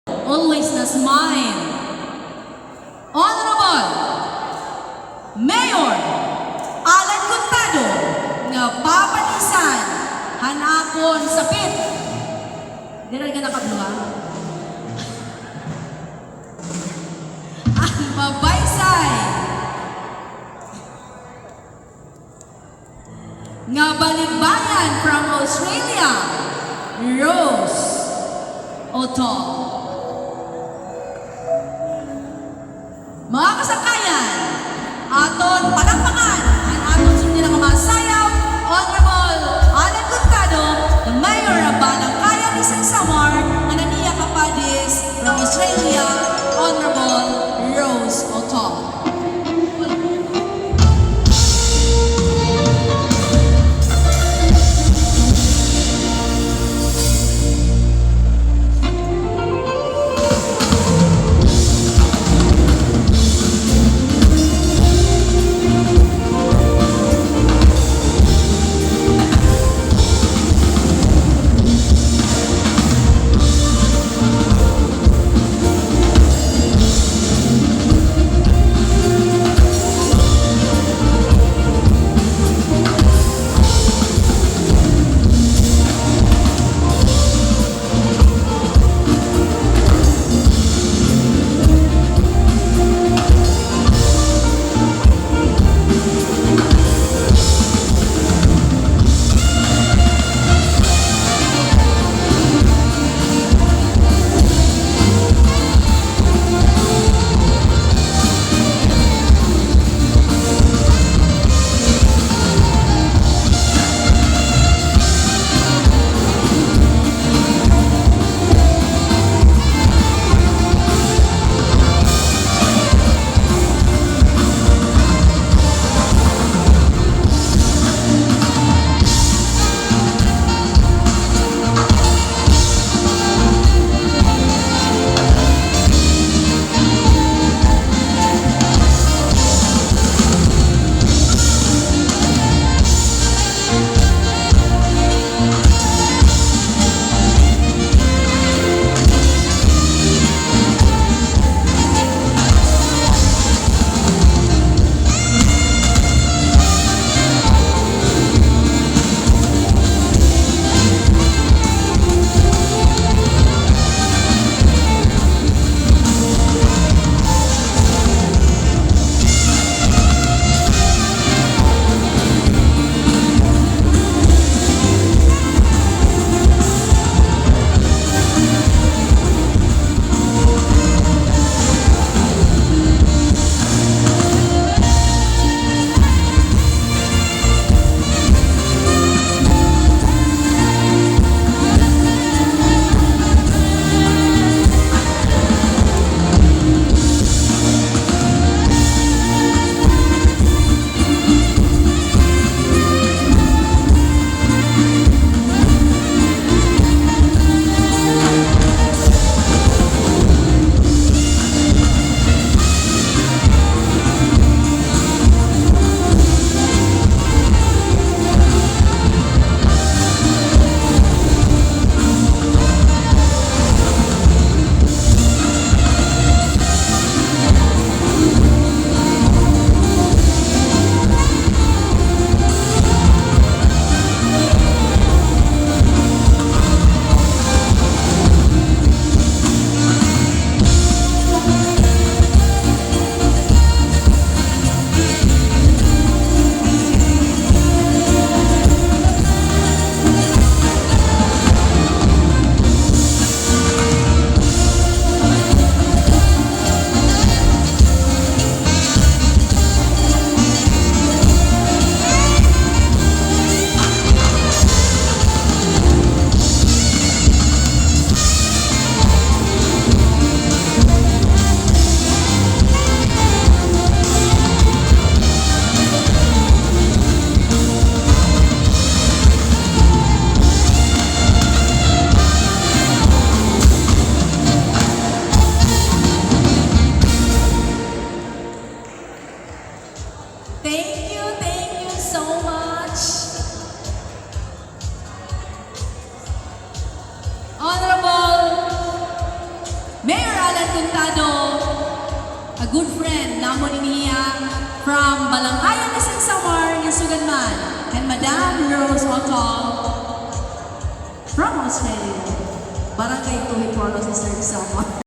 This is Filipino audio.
always na smile. Honorable Mayor Alan Contado nga papalisan hanakon sa pit. Dira ka nakabluha. Ang mabaysay nga balikbayan from Australia, Rose Otto. Mga kasangkayan, aton palakpakan ang aton sundin ng mga sayaw, Honorable Alan Contado, the Mayor of Balangkaya, isang Samar, Anania Kapadis from Australia, Honorable Rose Otto. Contado, a good friend namon niya from Balangkayan isang Samar, yung Suganman, and Madam Rose Otto from Australia. Barangay to Giporlos isang Samar.